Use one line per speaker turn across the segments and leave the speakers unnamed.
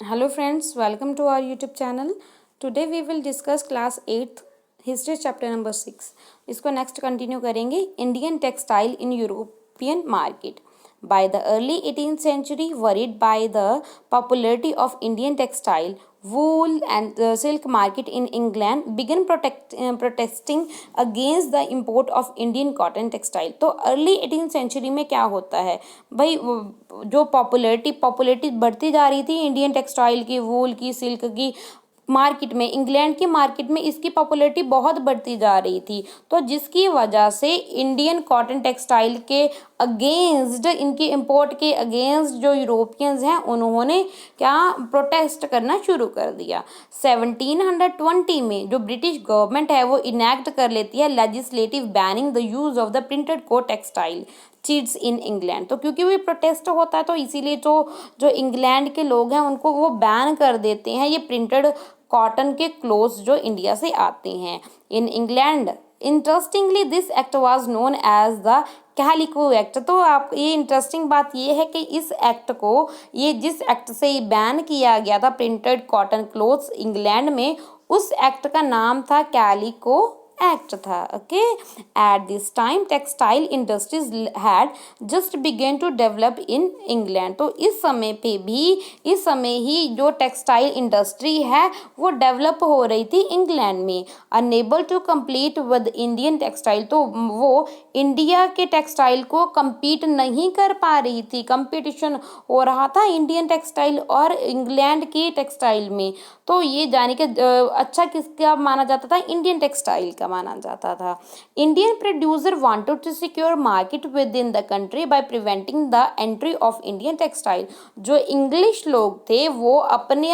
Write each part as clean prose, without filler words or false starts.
Hello friends, welcome to our YouTube channel. Today we will discuss class 8th history chapter number 6. इसको next continue करेंगे Indian textile in European market. By the early 18th century, worried by the popularity of Indian textile, wool and the silk market in England began protesting against the import of Indian cotton textile. तो early 18th century में क्या होता है भाई, जो popularity बढ़ती जा रही थी इंडियन टेक्सटाइल की, वूल की, सिल्क की मार्केट में, इंग्लैंड की मार्केट में इसकी पॉपुलैरिटी बहुत बढ़ती जा रही थी। तो जिसकी वजह से इंडियन कॉटन टेक्सटाइल के अगेंस्ट, इनके इंपोर्ट के अगेंस्ट जो यूरोपियंस हैं उन्होंने क्या प्रोटेस्ट करना शुरू कर दिया। 1720 में जो ब्रिटिश गवर्नमेंट है वो इनैक्ट कर लेती है legislative banning the use of the printed cotton textile chintz in England. तो क्योंकि वो प्रोटेस्ट होता है तो इसीलिए तो जो इंग्लैंड के लोग हैं उनको वो बैन कर देते हैं ये प्रिंटेड कॉटन के क्लोथ्स जो इंडिया से आते हैं in England. Interestingly this act was known as the calico act. तो आप ये इंटरेस्टिंग बात ये है कि इस एक्ट को, ये जिस एक्ट से बैन किया गया था प्रिंटेड कॉटन क्लोथ्स इंग्लैंड में, उस एक्ट का नाम था कैलिको एक्ट था। Okay, at this time textile industries had just begun to develop in England. तो इस समय ही जो टेक्सटाइल इंडस्ट्री है वो डेवलप हो रही थी इंग्लैंड में। Unable to compete with Indian textile, तो वो इंडिया के टेक्सटाइल को कम्पीट नहीं कर पा रही थी। कंपटीशन हो रहा था इंडियन टेक्सटाइल और इंग्लैंड की टेक्सटाइल में। तो ये जाने के अच्छा किसका माना जाता था, इंडियन टेक्सटाइल का माना जाता था। Indian producer wanted to secure market within the country by preventing the entry of Indian textile. जो इंग्लिश लोग थे वो अपने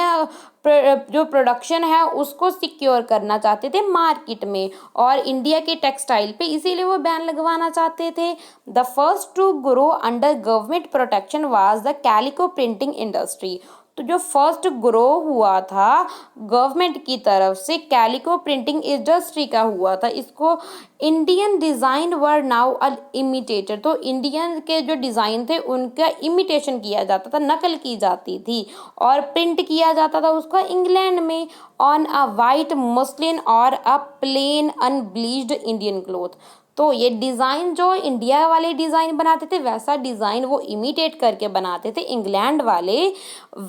जो प्रोडक्शन है उसको सिक्योर करना चाहते थे मार्केट में और इंडिया के टेक्सटाइल पे, इसीलिए वो बैन लगवाना चाहते थे। The first to grow under government protection was the calico printing industry. तो जो फर्स्ट ग्रो हुआ था गवर्नमेंट की तरफ से कैलिको प्रिंटिंग इंडस्ट्री का हुआ था। इसको Indian design were now imitated. तो इंडियन के जो डिज़ाइन थे उनका इमिटेशन किया जाता था, नकल की जाती थी और प्रिंट किया जाता था उसका इंग्लैंड में ऑन अ वाइट मस्लिन और a plain unbleached Indian cloth. तो ये डिज़ाइन जो इंडिया वाले डिज़ाइन बनाते थे वैसा डिज़ाइन वो इमिटेट करके बनाते थे इंग्लैंड वाले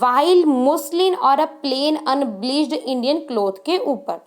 वाइल मुस्लिन और a plain unbleached Indian cloth के ऊपर।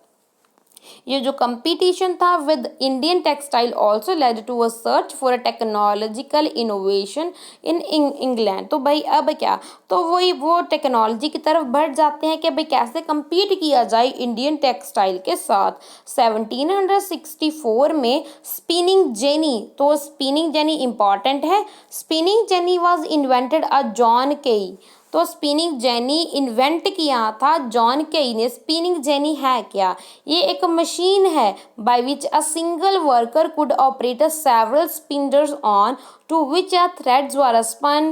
ये जो कंपटीशन था with Indian textile also led to a search for a technological innovation in England. तो भाई अब क्या, तो वही वो टेक्नोलॉजी की तरफ बढ़ जाते हैं कि भाई कैसे compete किया जाए इंडियन टेक्सटाइल के साथ। 1764 में स्पिनिंग जेनी, तो स्पिनिंग जेनी इंपॉर्टेंट है। Spinning jenny was invented a John केई। तो स्पिनिंग जेनी इन्वेंट किया था जॉन केई ने। स्पिनिंग जेनी है क्या, ये एक मशीन है by which a single worker could operate several spindles on to which a threads were spun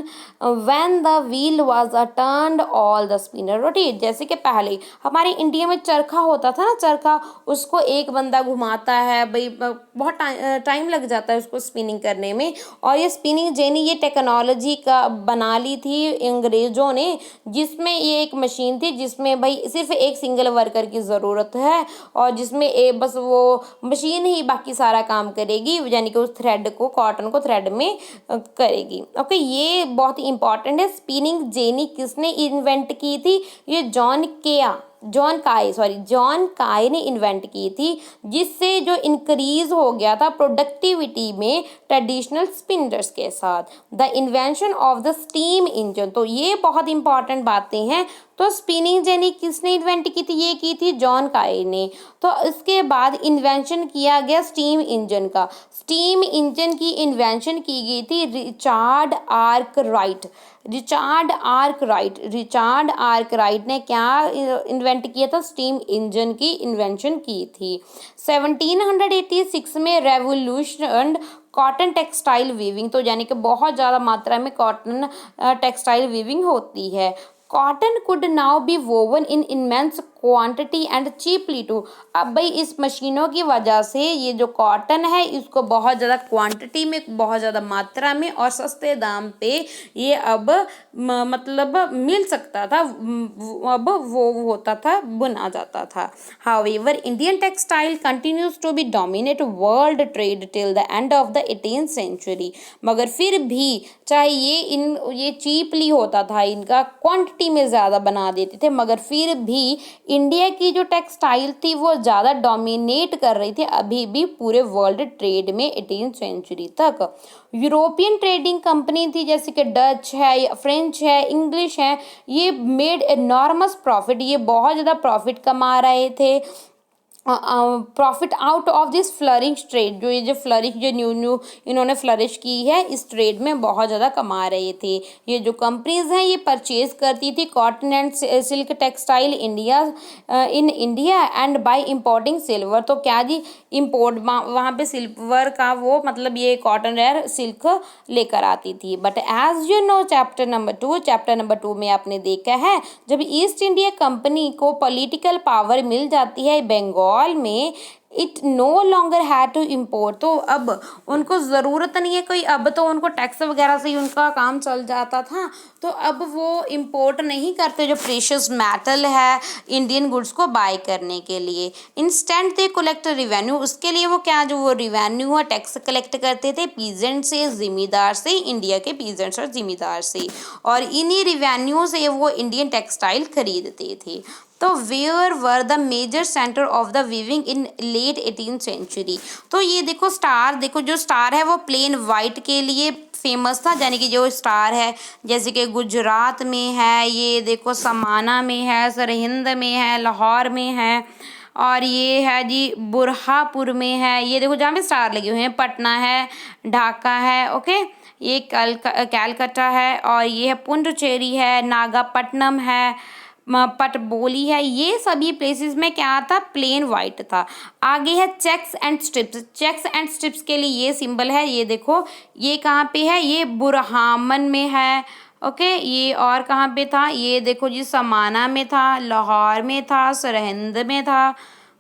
when the wheel was turned all the spinner rotate। जैसे कि पहले हमारे इंडिया में चरखा होता था ना, चरखा उसको एक बंदा घुमाता है भाई, बहुत टाइम लग जाता है उसको स्पिनिंग करने में। और ये स्पिनिंग जेनी ये टेक्नोलॉजी का बना ली थी अंग्रेजों ने, जिसमें ये एक मशीन थी जिसमें भाई सिर्फ एक सिंगल वर्कर की ज़रूरत है और जिसमें बस वो मशीन ही बाकी सारा काम करेगी, यानी कि उस थ्रेड को, कॉटन को थ्रेड में करेगी। ओके, ये बहुत ही इंपॉर्टेंट है। स्पिनिंग जेनी किसने इन्वेंट की थी, ये जॉन काय ने इन्वेंट की थी, जिससे जो इंक्रीज हो गया था प्रोडक्टिविटी में ट्रेडिशनल स्पिनर्स के साथ। The invention of the steam engine, तो ये बहुत इंपॉर्टेंट बातें हैं। तो स्पिनिंग जेनी किसने इन्वेंट की थी, ये की थी जॉन काय ने। तो इसके बाद इन्वेंशन किया गया स्टीम इंजन का। स्टीम इंजन की इन्वेंशन की गई थी रिचार्ड आर्कराइट ने क्या इन्वेंट किया था, स्टीम इंजन की इन्वेंशन की थी। 1786 में रेवोल्यूशन कॉटन टेक्सटाइल वीविंग, तो यानी कि बहुत ज़्यादा मात्रा में कॉटन टेक्सटाइल वीविंग होती है। Cotton could now be woven in immense quantity and cheaply too. अब भाई इस मशीनों की वजह से ये जो कॉटन है इसको बहुत ज़्यादा क्वांटिटी में, बहुत ज़्यादा मात्रा में और सस्ते दाम पे ये अब मतलब मिल सकता था, अब वो होता था, बुना जाता था। However Indian textile continues to be dominate world trade till the end of the 18th century. मगर फिर भी चाहे ये चीपली होता था, इनका क्वांटिटी में ज़्यादा बना देते थे, मगर फिर भी इंडिया की जो टेक्सटाइल थी वो ज़्यादा डोमिनेट कर रही थी अभी भी पूरे वर्ल्ड ट्रेड में 18th सेंचुरी तक। यूरोपियन ट्रेडिंग कंपनी थी जैसे कि डच है, फ्रेंच है, इंग्लिश है, ये मेड एनॉर्मस प्रॉफिट, ये बहुत ज़्यादा प्रॉफिट कमा रहे थे, profit out of this flourish trade. जो न्यू इन्होंने फ्लरिश की है इस ट्रेड में बहुत ज़्यादा कमा रहे थे। ये जो कंपनीज हैं ये परचेज करती थी cotton and silk textile in India and by importing silver. तो क्या जी, इम्पोर्ट वहाँ पे सिल्वर का वो मतलब ये कॉटन और सिल्क लेकर आती थी। But as you know chapter number 2 में आपने देखा है जब ईस्ट इंडिया कंपनी को पॉलिटिकल पावर मिल जाती है बंगाल में, it no longer had to import. तो अब उनको ज़रूरत नहीं है कोई, अब तो उनको टैक्स वगैरह से ही उनका काम चल जाता था, तो अब वो इम्पोर्ट नहीं करते जो प्रेशियस मेटल है इंडियन गुड्स को बाय करने के लिए। इंस्टेंट दे कलेक्ट रिवेन्यू, उसके लिए वो क्या जो वो रिवेन्यू है टैक्स कलेक्ट करते थे पीजेंट से, जिम्मेदार से, इंडिया के पीजेंट्स और जिम्मेदार से, और इन्हीं रिवेन्यू से वो इंडियन टेक्सटाइल खरीदते थे। तो where were the major centre of the weaving in late 18th century. तो ये देखो स्टार, देखो जो स्टार है वो प्लेन वाइट के लिए फेमस था, यानी कि जो स्टार है जैसे कि गुजरात में है, ये देखो समाना में है, सरहिंद में है, लाहौर में है, और ये है जी बुरहापुर में है, ये देखो जहाँ पे स्टार लगे हुए हैं, पटना है, ढाका है, ओके, ये कैलकाटा है, और ये है पुडुचेरी है, नागापट्टनम है, पटबोली है। ये सभी प्लेसेस में क्या था, प्लेन वाइट था। आगे है checks and stripes. Checks and stripes के लिए ये सिंबल है, ये देखो ये कहाँ पे है, ये बुरहामन में है, ओके। ये और कहाँ पे था, ये देखो जी समाना में था, लाहौर में था, सरहिंद में था,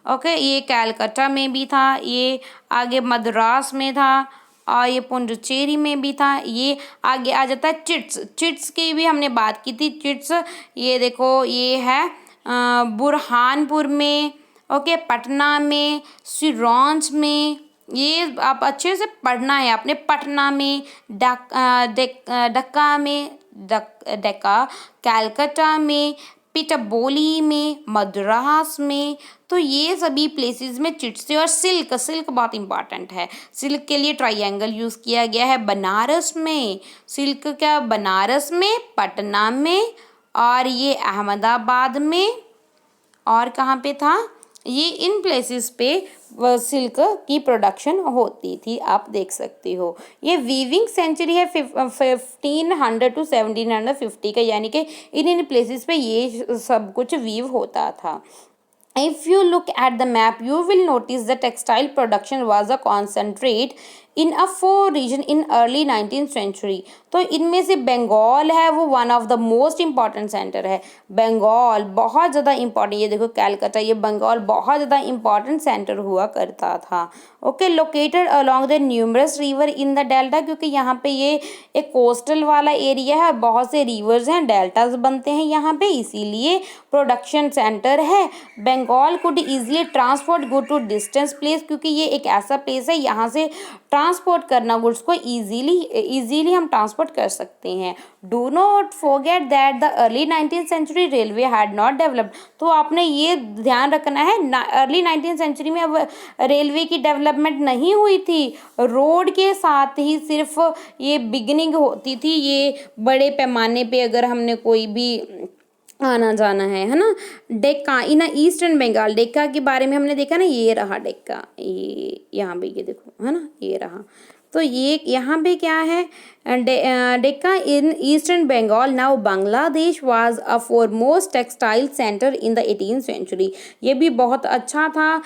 ओके, ये कैलकाटा में भी था, ये आगे मद्रास में था, और ये पुडुचेरी में भी था। ये आगे आ जाता है चिट्स की भी हमने बात की थी, चिट्स ये देखो ये है बुरहानपुर में, ओके, पटना में, सिरोंज में, ये आप अच्छे से पढ़ना है आपने, पटना में, डक्का में, डेक्का, कैलकाटा में, पिटबोली में, मद्रास में। तो ये सभी प्लेसेस में चिट्स थे। और सिल्क बहुत इंपॉर्टेंट है, सिल्क के लिए ट्रायंगल यूज़ किया गया है बनारस में, सिल्क क्या बनारस में, पटना में, और ये अहमदाबाद में, और कहाँ पे था, ये इन प्लेसेस पे सिल्क की प्रोडक्शन होती थी, आप देख सकते हो। ये वीविंग सेंचुरी है 1500 to 1750 का, यानी कि इन प्लेसेस पे ये सब कुछ वीव होता था। If you look at the map, you will notice the textile production was a concentrate in a 4 region in early 19th century। तो इनमें से बंगाल है वो one of the most important centre है। बंगाल बहुत ज़्यादा इम्पॉर्टेंट, ये देखो कैलकाटा, ये बंगाल बहुत ज़्यादा इम्पॉर्टेंट सेंटर हुआ करता था, okay. Located along the numerous river in the delta, क्योंकि यहाँ पे ये एक कोस्टल वाला एरिया है, बहुत से रिवर्स हैं, डेल्टाज बनते हैं यहाँ पे, इसीलिए प्रोडक्शन सेंटर है। Bengal could easily transport good to distance place, क्योंकि ये एक ऐसा प्लेस है यहाँ से ट्रांसपोर्ट करना गुड्स को इजीली हम ट्रांसपोर्ट कर सकते हैं। Do not forget that the early 19th century railway had not developed. तो आपने ये ध्यान रखना है अर्ली 19th सेंचुरी में अब रेलवे की डेवलपमेंट नहीं हुई थी, रोड के साथ ही सिर्फ ये बिगिनिंग होती थी। ये बड़े पैमाने पे अगर हमने कोई भी आना जाना है ना। डेक्का इन ईस्टर्न बंगाल, डेक्का के बारे में हमने देखा ना, ये रहा डेक्का, ये यहाँ पे ये देखो है ना, ये रहा तो ये यहाँ पे क्या है, Dhaka in eastern Bengal now Bangladesh was a foremost textile centre in the 18th century. ये भी बहुत अच्छा था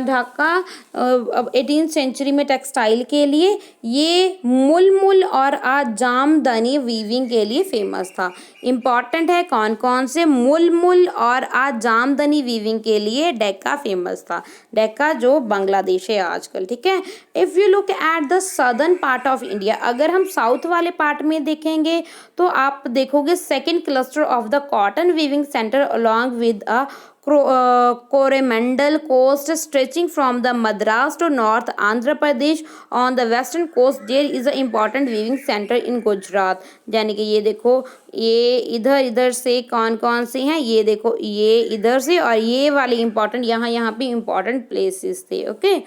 ढाका 18th सेंचुरी में टेक्सटाइल के लिए। ये मुलमुल और जामदानी वीविंग के लिए फेमस था। इम्पॉर्टेंट है कौन कौन से, मुलमुल और जामदानी वीविंग के लिए डेक्का फेमस था। डेक्का जो बांग्लादेश है आजकल, ठीक है। If you look at the southern part of India, अगर हम साउथ वाले पार्ट में देखेंगे तो आप देखोगे second cluster of the cotton weaving centre along with a Coromandel coast stretching from the Madras to North Andhra Pradesh on the western coast there is an important weaving center in Gujarat। यानी कि ये देखो, ये इधर इधर से कौन कौन से हैं, ये देखो ये इधर से और ये वाले इम्पोर्टेंट यहाँ पे इम्पोर्टेंट प्लेसेस थे। ओके,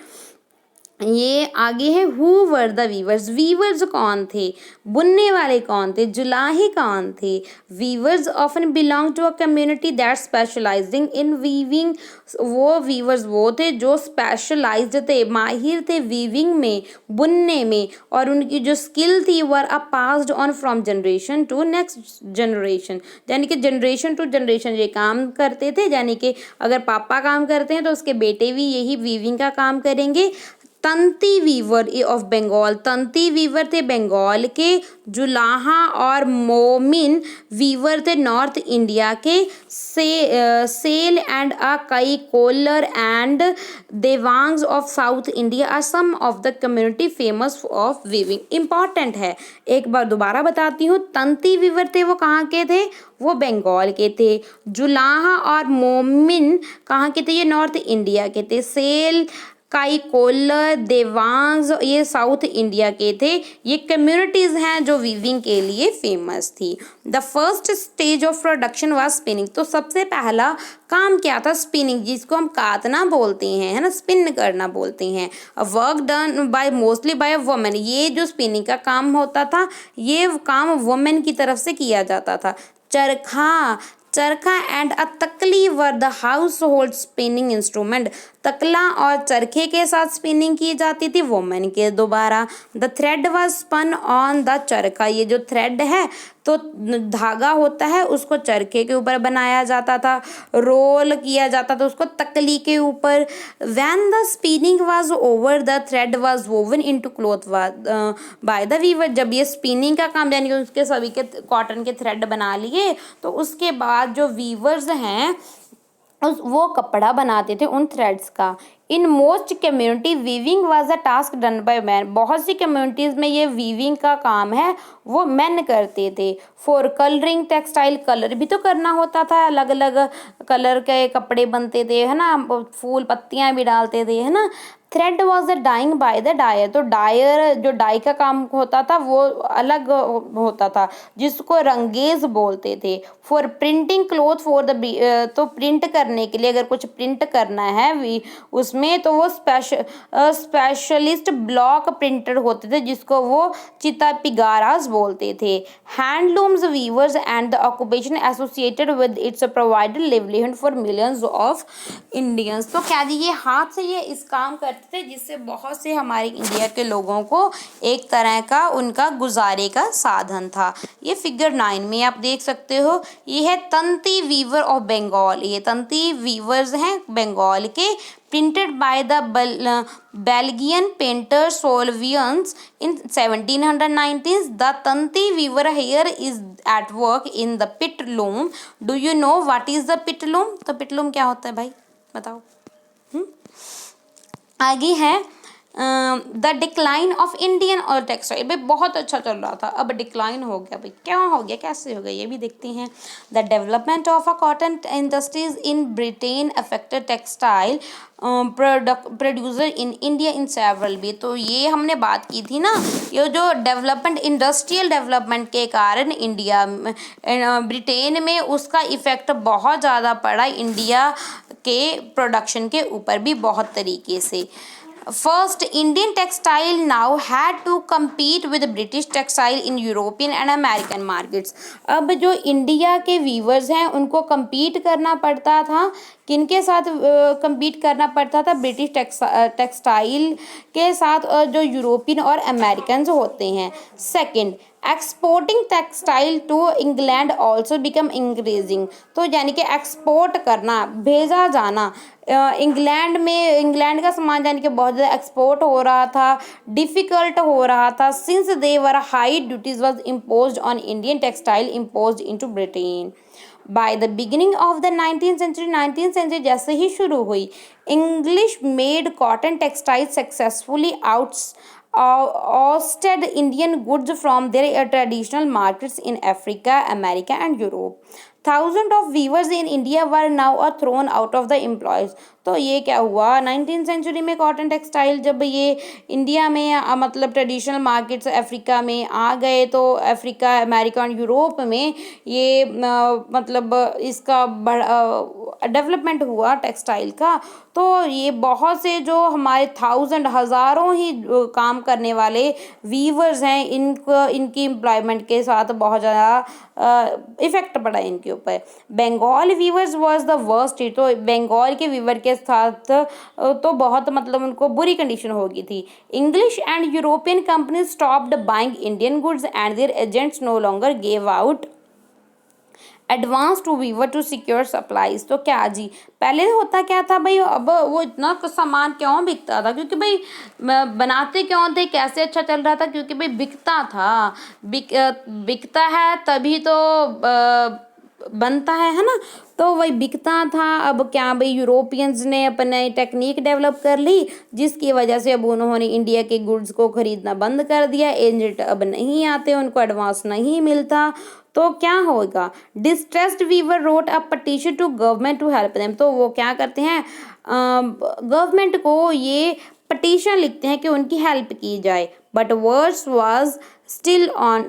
ये आगे है who were the weavers. Weavers कौन थे, बुनने वाले कौन थे, जुलाही कौन थे। Weavers often belong to a community that specialising in weaving. वो वीवर्स वो थे जो स्पेशलाइज्ड थे, माहिर थे वीविंग में, बुनने में, और उनकी जो स्किल थी were a passed on from generation to next generation. यानी कि जनरेशन टू जनरेशन ये काम करते थे, यानी कि अगर पापा काम करते हैं तो उसके बेटे भी यही वीविंग का काम करेंगे। Tanti weaver of Bengal, Tanti weaver थे बंगाल के। जुलाहा और मोमिन वीवर थे नॉर्थ इंडिया के। Sale and a Kaikolar and Devangs of south India are some of the community famous of weaving. Important है, एक बार दोबारा बताती हूँ। तंती वीवर थे वो कहाँ के थे, वो बंगाल के थे। जुलाहा और मोमिन कहाँ के थे, ये नॉर्थ इंडिया के थे। सेल, काई कोलर, देवांग ये साउथ इंडिया के थे। ये कम्युनिटीज़ हैं जो वीविंग के लिए फेमस थी। The first stage of production was spinning. तो सबसे पहला काम क्या था, स्पिनिंग, जिसको हम कातना बोलते हैं, है ना, स्पिन करना बोलते हैं। Work done by mostly bye a women. ये जो स्पिनिंग का काम होता था ये काम वुमेन की तरफ से किया जाता था। चरखा एंड अ तकली were the house hold spinning instrument. तकला और चरखे के साथ स्पिनिंग की जाती थी वुमेन के द्वारा। The thread was spun on the charkha. ये जो थ्रेड है तो धागा होता है उसको चरखे के ऊपर बनाया जाता था, रोल किया जाता था उसको तकली के ऊपर। When the spinning was over the thread was woven into cloth by the weaver. जब ये स्पिनिंग का काम यानी कि उसके सभी के कॉटन के थ्रेड बना लिए तो उसके बाद जो वीवर्स हैं वो कपड़ा बनाते थे उन थ्रेड्स का। In most community weaving was a task done by man. बहुत सी कम्युनिटीज़ में ये वीविंग का काम है वो मैन करते थे। फॉर कलरिंग टेक्सटाइल, कलर भी तो करना होता था, अलग अलग कलर के कपड़े बनते थे, है ना, फूल पत्तियां भी डालते थे, है ना। Thread was the dyeing by the dyer. तो डायर जो डाई का काम होता था वो अलग होता था जिसको रंगेज बोलते थे। For printing cloth for the, तो प्रिंट करने के लिए अगर कुछ प्रिंट करना है उसमें तो वो स्पेशलिस्ट ब्लॉक प्रिंटर होते थे जिसको वो चितापिगारास बोलते थे। Handlooms weavers and the occupation associated with its provided livelihood for millions of Indians. तो क्या जी ये हाथ से ये इस काम करते थे जिससे बहुत से हमारे इंडिया के लोगों को एक तरह का उनका गुजारे का साधन था। ये फिगर 9 में आप देख सकते हो, ये है तंती वीवर ऑफ बंगाल। ये तंती वीवर्स हैं बंगाल के। Printed by the Belgian painter Solvyns in 1790s। The Tanti weaver here is at work in the pitloom. Do you know what is the pitloom? तो पिटलूम क्या होता है भाई बताओ। आगे है द डिक्लाइन ऑफ इंडियन और टेक्सटाइल। भाई बहुत अच्छा चल रहा था, अब डिक्लाइन हो गया। भाई क्या हो गया, कैसे हो गया, ये भी देखते हैं। The development of a cotton industries in Britain affected textile producer in India in several way. तो ये हमने बात की थी ना, ये जो डेवलपमेंट इंडस्ट्रियल डेवलपमेंट के कारण इंडिया ब्रिटेन में उसका इफ़ेक्ट बहुत ज़्यादा पड़ा इंडिया के प्रोडक्शन के ऊपर भी बहुत तरीके से। First, Indian textile now had to compete with British textile in European and American markets. अब जो इंडिया के वीवर्स हैं उनको compete करना पड़ता था, किनके साथ compete करना पड़ता था? ब्रिटिश टेक्सटाइल के साथ, जो यूरोपियन और अमेरिकन होते हैं. Second, exporting textile to England also become increasing. तो यानी कि एक्सपोर्ट करना, भेजा जाना, इंग्लैंड का सामान यानी कि बहुत ज़्यादा एक्सपोर्ट हो रहा था, डिफ़िकल्ट हो रहा था, since they were high duties was impose on Indian textile impose into Britain. By the beginning of the 19th century जैसे ही शुरू हुई, English made cotton textile successfully ousted Indian goods from their traditional markets in Africa, America and Europe. Thousands of weavers in India were now thrown out of the employees. तो ये क्या हुआ 19th century में? Cotton textile जब ये India में मतलब traditional markets Africa में आ गए, तो अफ्रीका, अमेरिका और यूरोप में ये मतलब इसका डेवलपमेंट हुआ टेक्सटाइल का. तो ये बहुत से जो हमारे हज़ारों ही काम करने वाले वीवर्स हैं, इनकी एम्प्लॉयमेंट के साथ बहुत ज़्यादा इफ़ेक्ट पड़ा इनके ऊपर. Bengal weavers was the worst. तो बंगाल के वीवर के साथ तो बहुत मतलब उनको बुरी कंडीशन हो गई थी. English and European companies stopped buying Indian goods and their agents no longer gave out advance to weaver to secure supplies. तो क्या जी, पहले होता क्या था भाई, अब वो इतना सामान क्यों बिकता था? क्योंकि भाई बनाते क्यों थे, कैसे अच्छा चल रहा था? क्योंकि भाई बिकता था, बिकता है तभी तो बनता है ना. तो वही बिकता था. अब क्या भाई, यूरोपियंस ने अपने टेक्निक डेवलप कर ली, जिसकी वजह से अब उन्होंने इंडिया के गुड्स को खरीदना बंद कर दिया. एजेंट अब नहीं आते, उनको एडवांस नहीं मिलता. तो क्या होगा? Distressed weaver wrote a petition to government to help them. तो वो क्या करते हैं, गवर्नमेंट को ये पटिशन लिखते हैं कि उनकी हेल्प की जाए. But worse was still on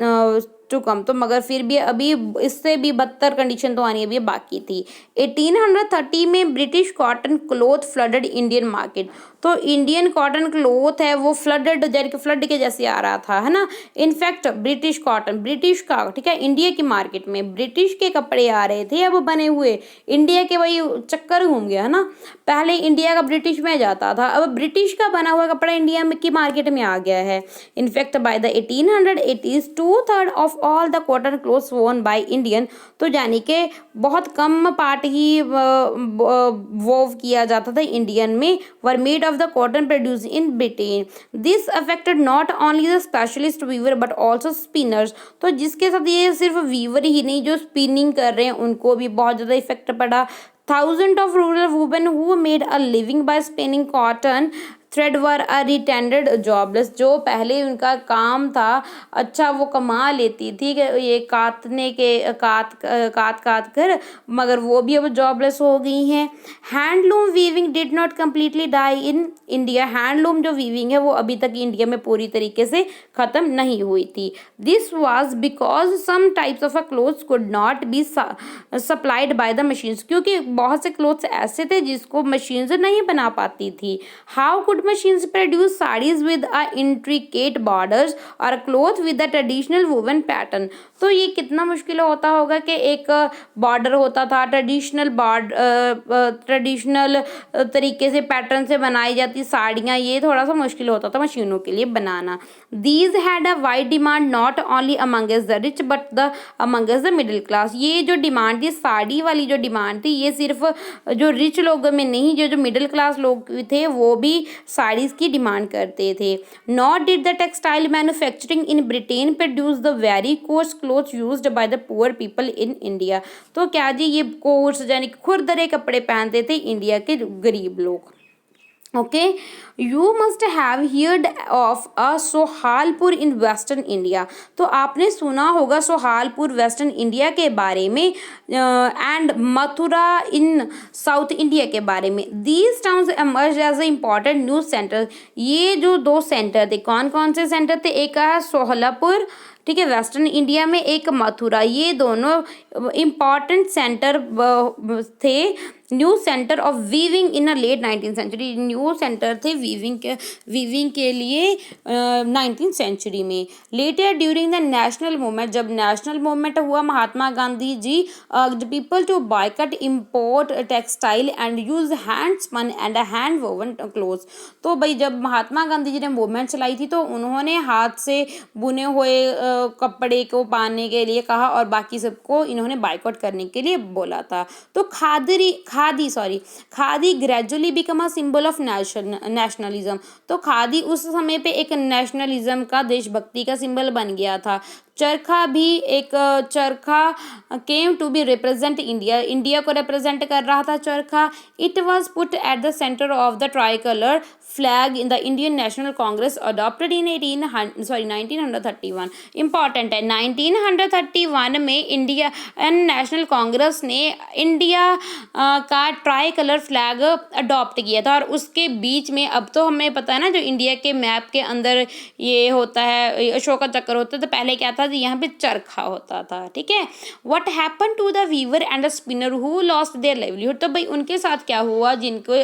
to come. तो मगर फिर भी अभी इससे भी बदतर कंडीशन तो आनी अभी बाकी थी. 1830 में British cotton cloth flooded Indian market. तो इंडियन कॉटन क्लोथ है वो फ्लडेड, जैसे कि फ्लड के जैसे आ रहा था, है ना. इनफैक्ट ब्रिटिश कॉटन, ब्रिटिश का, ठीक है, इंडिया की मार्केट में ब्रिटिश के कपड़े आ रहे थे अब बने हुए. इंडिया के वही चक्कर घूम गया, है ना. पहले इंडिया का ब्रिटिश में जाता था, अब ब्रिटिश का बना हुआ कपड़ा इंडिया में की मार्केट में आ गया है. In fact by the 1880s 2/3 of all the cotton clothes वोन बाय इंडियन. तो यानी कि बहुत कम पार्ट ही वोव किया जाता था इंडियन में, were made of the cotton produce in Britain. This affected not only the specialist weaver but also spinners. तो जिसके साथ ये सिर्फ वीवर ही नहीं, जो स्पिनिंग कर रहे हैं उनको भी बहुत ज़्यादा इफेक्ट पड़ा. Thousands of rural women who made a living by spinning cotton thread were a rendered jobless. जो पहले उनका काम था, अच्छा वो कमा लेती थी ये काटने के काट कर, मगर वो भी अब जॉबलेस हो गई हैं. Handloom weaving did not completely die in India. Handloom जो वीविंग है वो अभी तक इंडिया में पूरी तरीके से ख़त्म नहीं हुई थी. This was because some types of a clothes could not be supplied by the machines. क्योंकि बहुत से क्लोथ्स ऐसे थे जिसको मशीन्स नहीं बना पाती थी. How could machines produce sarees with a intricate borders or cloth with a traditional woven pattern. तो ये कितना मुश्किल होता होगा कि एक बॉर्डर होता था, ट्रेडिशनल तरीके से पैटर्न से बनाई जाती साड़ियाँ, ये थोड़ा सा मुश्किल होता था मशीनों के लिए बनाना. These had a wide demand not only amongst the rich but amongst the middle class. ये जो डिमांड थी, साड़ी वाली जो डिमांड थी, ये सिर्फ जो रिच लोगों में नहीं, जो मिडिल क्लास लोग थे वो भी साड़ीज़ की डिमांड करते थे. Not did the textile manufacturing in Britain produce the very course cloth used by the poor people in India. तो क्या जी, ये कोर्स यानी खुरदरे कपड़े पहनते थे इंडिया के गरीब लोग. Okay, you must have heard of a Sholapur in western India. तो आपने सुना होगा सोहालपुर वेस्टर्न इंडिया के बारे में, and Mathura in South India के बारे में. These towns emerge as a important news centre. ये जो दो सेंटर थे, कौन कौन से सेंटर थे? एक है सोहालपुर, ठीक है, वेस्टर्न इंडिया में, एक मथुरा. ये दोनों इम्पॉर्टेंट सेंटर थे new centre of weaving in a late 19th century, new centre थे वीविंग के लिए 19th सेंचुरी में। Later during the national movement, जब नेशनल मूवमेंट हुआ Mahatma Gandhi ji the people to boycott import textile and use hand spun and hand woven clothes. तो भाई जब महात्मा गांधी जी ने मूवमेंट चलाई थी तो उन्होंने हाथ से बुने हुए कपड़े को पाने के लिए कहा और बाकी सबको इन्होंने बाइकआउट करने के लिए बोला था। तो khadi gradually become a symbol of nationalism. तो खादी उस समय पे एक नेशनलिज्म का, देशभक्ति का सिंबल बन गया था। चरखा भी एक चरखा came to be represent India को रिप्रेजेंट कर रहा था चरखा। It was put at the centre of the tricolour flag in the Indian National Congress adopted in 1931। Important है, 1931 में इंडियन नेशनल कांग्रेस ने इंडिया का ट्राई कलर फ्लैग अडॉप्ट किया था। और उसके बीच में, अब तो हमें पता है ना, जो इंडिया के मैप के अंदर ये होता है अशोका चक्र होता है, तो पहले क्या था, यहाँ पे चरखा होता था। ठीक है। What happen to the weaver and the spinner who lost their livelihood. तो भाई उनके साथ क्या हुआ जिनको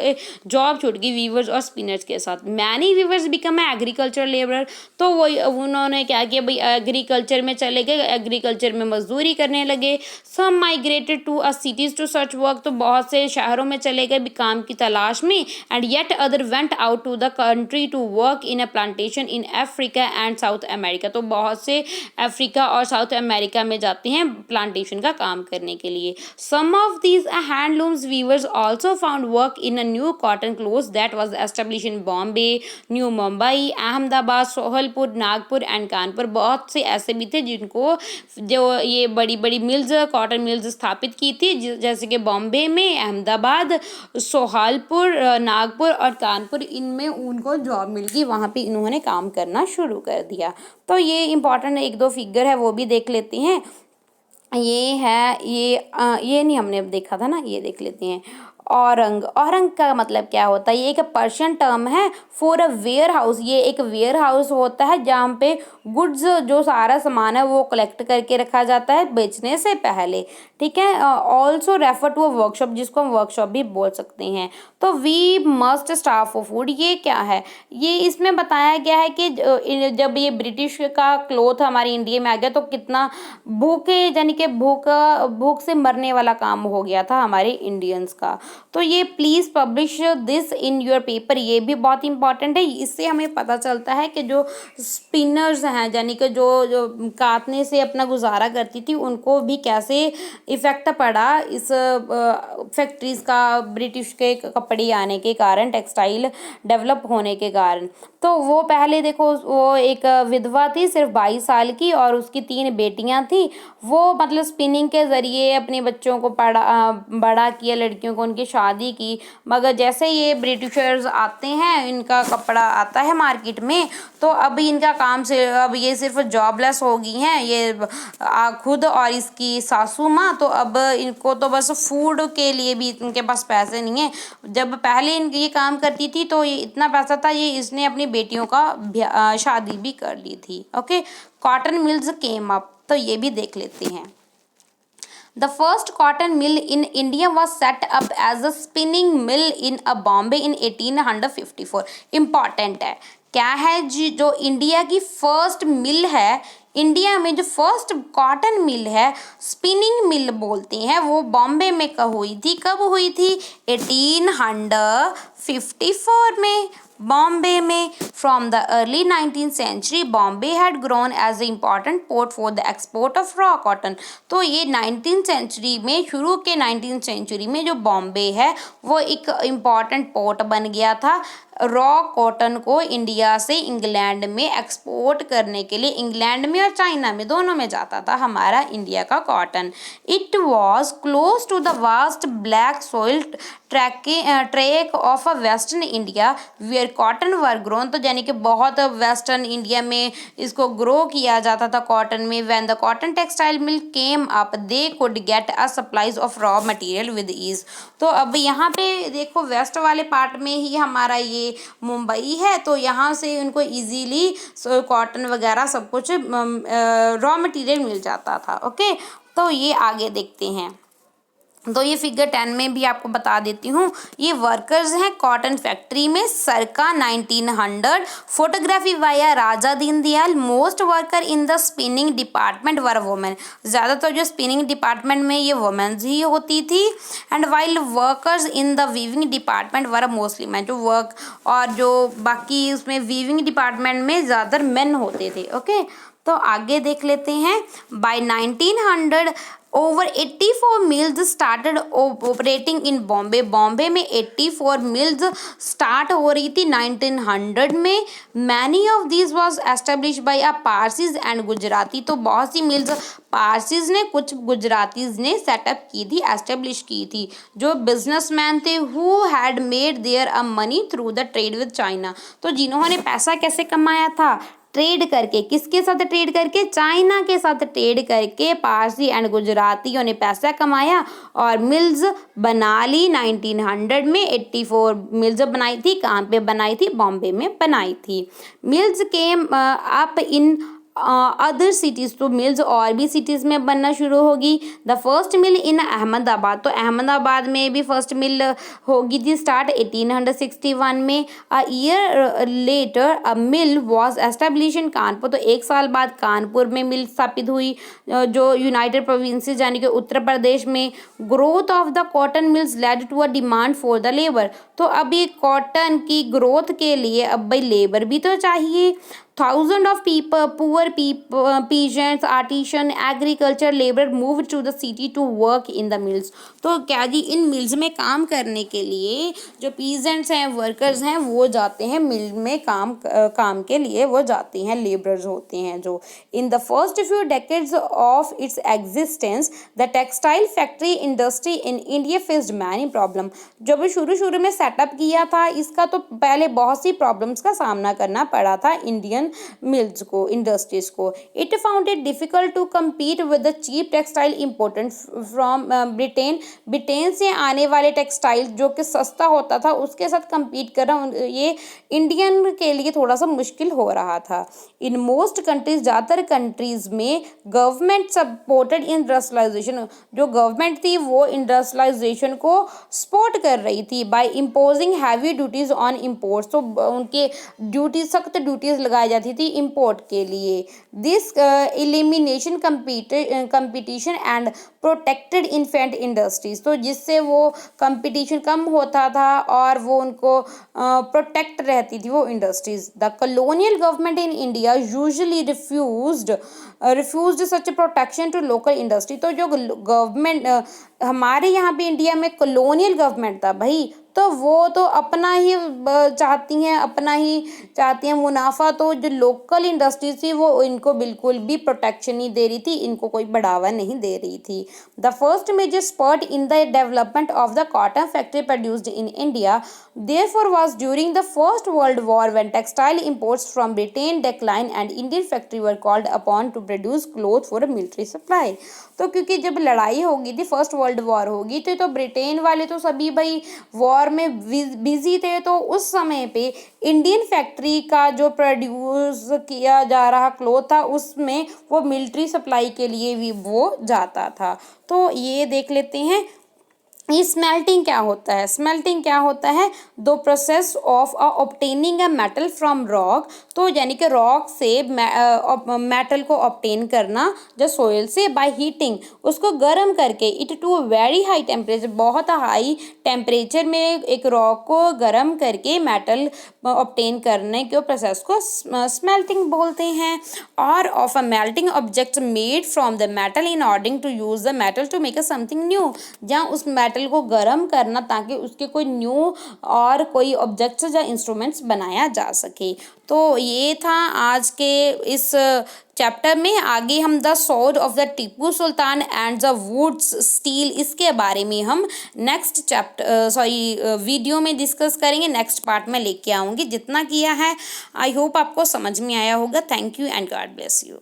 जॉब छूट गई, वीवर्स और स्पिनर्स के साथ। Many weavers become agriculture labourer. तो वो उन्होंने क्या किया भाई, एग्रीकल्चर में चले गए, एग्रीकल्चर में मजदूरी करने लगे। Some migrated to a cities to search work. तो बहुत से शहरों में चले गए काम की तलाश में। And yet other went out to the country to work in a plantation in Africa and South America. तो बहुत से अफ्रीका और साउथ अमेरिका में जाते हैं प्लांटेशन का काम करने के लिए। Some of these handlooms weavers also found work in a new cotton clothes that was establish in Bombay, new Mumbai, Ahmedabad, Sholapur, Nagpur and Kanpur. बहुत से ऐसे भी थे जिनको जो ये बड़ी बड़ी मिल्स, कॉटन मिल्स स्थापित की थी, जैसे कि बॉम्बे में, अहमदाबाद, सोहालपुर, नागपुर और कानपुर। इनमें उनको जॉब मिल गई, वहाँ पे इन्होंने काम करना शुरू कर दिया। तो ये इंपॉर्टेंट एक दो फिगर है वो भी देख लेते हैं। ये है, ये नहीं हमने अब देखा था ना, ये देख लेते हैं। औरंग का मतलब क्या होता है, ये एक पर्शियन टर्म है फॉर अ वेयर हाउस। ये एक वेयर हाउस होता है जहाँ पे गुड्स, जो सारा सामान है वो कलेक्ट करके रखा जाता है बेचने से पहले। ठीक है। Also refer to a workshop, जिसको हम वर्कशॉप भी बोल सकते हैं। तो we must starve for food, ये क्या है, ये इसमें बताया गया है कि जब ये ब्रिटिश का क्लोथ हमारे इंडिया में आ गया तो कितना भूखे, यानी कि भूख से मरने वाला काम हो गया था हमारे इंडियंस का। तो ये please publish this in your paper, ये भी बहुत इंपॉर्टेंट है। इससे हमें पता चलता है कि जो स्पिनर्स हैं, यानी कि जो काटने से अपना गुजारा करती थी, उनको भी कैसे इफ़ेक्ट पड़ा इस फैक्ट्रीज का, ब्रिटिश के कपड़े आने के कारण, टेक्सटाइल डेवलप होने के कारण। तो वो पहले देखो, वो एक विधवा थी सिर्फ 22 साल की और उसकी 3 बेटियां थी। वो मतलब स्पिनिंग के ज़रिए अपने बच्चों को बड़ा किया, लड़कियों को उनकी शादी की। मगर जैसे ये ब्रिटिशर्स आते हैं, इनका कपड़ा आता है मार्केट में, तो अब इनका काम से अब ये सिर्फ जॉबलेस हो गई हैं ये खुद और इसकी सासू माँ। तो अब इनको तो बस फूड के लिए भी इनके पास पैसे नहीं है। जब पहले ये काम करती थी तो ये इतना पैसा था, ये इसने अपनी बेटियों का शादी भी कर ली थी। Okay. Cotton mills came up, तो ये भी देख लेते हैं। The first cotton mill in India was set up as a spinning mill in a Bombay in 1854. Important है, क्या है जी, जो इंडिया की फर्स्ट मिल है, इंडिया में जो फर्स्ट कॉटन मिल है, स्पिनिंग मिल बोलते हैं, वो बॉम्बे में हुई थी। कब हुई थी? 1854 में, बॉम्बे में। From the early 19th century Bombay had grown as a important port for the export of raw cotton. तो ये 19th सेंचुरी में, शुरू के 19th सेंचुरी में जो बॉम्बे है वो एक इम्पॉर्टेंट पोर्ट बन गया था रॉ कॉटन को इंडिया से इंग्लैंड में एक्सपोर्ट करने के लिए। इंग्लैंड में और चाइना में, दोनों में जाता था हमारा इंडिया का cotton. It was close to the vast black soil track of a western India where cotton were grown. तो यानी कि बहुत वेस्टर्न इंडिया में इसको ग्रो किया जाता था कॉटन में। When the cotton textile mill came up they could get a supplies of raw material with ease. तो अब यहाँ पे देखो, वेस्ट वाले पार्ट में ही हमारा ये मुंबई है, तो यहाँ से उनको इजीली कॉटन वगैरह सब कुछ रॉ मटेरियल मिल जाता था। ओके। तो ये आगे देखते हैं। तो ये फिगर 10 में भी आपको बता देती हूँ। ये वर्कर्स हैं कॉटन फैक्ट्री में circa 1900। Photography via Raja Deendayal. Most worker in the spinning department were women. ज़्यादातर जो स्पिनिंग डिपार्टमेंट में ये वुमेन्स ही होती थी। And while workers in the weaving department were mostly man. जो वर्क और जो बाकी उसमें वीविंग डिपार्टमेंट में ज़्यादातर मेन होते थे। ओके, तो आगे देख लेते हैं। By 1900 over 84 mills started operating in Bombay. Bombay में 84 मिल्स स्टार्ट हो रही थी 1900 में। Many of this was establish by a Parsis and Gujarati. तो बहुत सी मिल्स पारसीज ने, कुछ गुजरातीज ने सेटअप की थी, एस्टेब्लिश की थी, जो बिजनेसमैन थे who had made their a money through the trade with China. तो जिन्होंने पैसा कैसे कमाया था? ट्रेड करके। किसके साथ ट्रेड करके? चाइना के साथ ट्रेड करके पारसी एंड गुजरातियों ने पैसा कमाया और मिल्स बना ली 1900 में। 84 मिल्स बनाई थी। कहाँ पे बनाई थी? बॉम्बे में बनाई थी। Mills came up in other cities. तो मिल्स और भी सिटीज़ में बनना शुरू होगी। द फर्स्ट मिल इन अहमदाबाद। तो अहमदाबाद में भी फर्स्ट मिल होगी थी स्टार्ट 1861 में। A year later a mill was establish in Kanpur. तो एक साल बाद कानपुर में मिल स्थापित हुई, जो यूनाइटेड प्रोविंसेस यानी कि उत्तर प्रदेश में। Growth of the cotton mills led to a demand for the labour. तो अब ये कॉटन की ग्रोथ के लिए अब भाई लेबर भी तो चाहिए। Thousand of people, poor peasants, artisan, agriculture labour move to the city to work in the mills. तो क्या जी, इन मिल्स में काम करने के लिए जो पीजेंट्स हैं, वर्कर्स हैं, वो जाते हैं मिल में काम के लिए वो जाते हैं, लेबरर्स होते हैं जो। In the first few decades of its existence the textile factory industry in India faced many problem. जब शुरू में सेटअप किया था इसका, तो पहले बहुत सी प्रॉब्लम्स का सामना करना पड़ा था इंडियन मिल्स को, इंडस्ट्रीज को। It found it difficult to compete with the cheap textile important from Britain. Britain से आने वाले टेक्सटाइल जो कि सस्ता होता था उसके साथ कम्पीट करना ये इंडियन के लिए थोड़ा सा मुश्किल हो रहा था। इन मोस्ट कंट्रीज, ज़्यादातर कंट्रीज में गवर्नमेंट सपोर्टेड इंडस्ट्रियलाइजेशन। जो गवर्नमेंट थी वो इंडस्ट्रियलाइजेशन को सपोर्ट कर रही थी by imposing heavy duties on imports. तो उनके ड्यूटीज, सख्त ड्यूटीज लगाई जाती थी इंपोर्ट के लिए। This elimination competition and protected infant industries. तो जिससे वो कंपटीशन कम होता था और वो उनको प्रोटेक्ट रहती थी वो industries. The colonial government in India usually refused such protection to local industry. तो जो गवर्नमेंट हमारे यहाँ पे इंडिया में कॉलोनियल गवर्नमेंट था भाई, तो वो तो अपना ही चाहती हैं मुनाफा। तो जो लोकल इंडस्ट्रीज थी वो इनको बिल्कुल भी प्रोटेक्शन नहीं दे रही थी, इनको कोई बढ़ावा नहीं दे रही थी। The first major spurt in the development of the cotton factory produced in India therefore was during the First World War, when textile imports from Britain declined and Indian factory were called upon to produce cloth for a military supply। तो क्योंकि जब लड़ाई होगी थी, first world war होगी थी, तो Britain वाले तो सभी भाई वॉर में बिजी थे। तो उस समय पे इंडियन फैक्ट्री का जो प्रोड्यूस किया जा रहा क्लोथ था उसमें वो मिलिट्री सप्लाई के लिए भी वो जाता था। तो ये देख लेते हैं ये स्मेल्टिंग क्या होता है। स्मेल्टिंग क्या होता है? दो process of obtaining a metal from rock. तो यानी कि रॉक से मेटल को ऑब्टेन करना जो सोइल से बाय हीटिंग, उसको गर्म करके, it to very high temperature, बहुत हाई टेम्परेचर में एक रॉक को गर्म करके मेटल ऑब्टेन करने के प्रोसेस को स्मेल्टिंग बोलते हैं। और of a melting object made from the metal in order to use the metal to make a something new. जहाँ उस मेटल को गर्म करना ताकि उसके कोई न्यू और कोई ऑब्जेक्ट्स या इंस्ट्रूमेंट्स बनाया जा सके। तो ये था आज के इस चैप्टर में। आगे हम the sword of the Tipu Sultan and the wootz steel, इसके बारे में हम नेक्स्ट वीडियो में डिस्कस करेंगे, नेक्स्ट पार्ट में लेके आऊँगी। जितना किया है आई होप आपको समझ में आया होगा। Thank you and God bless you.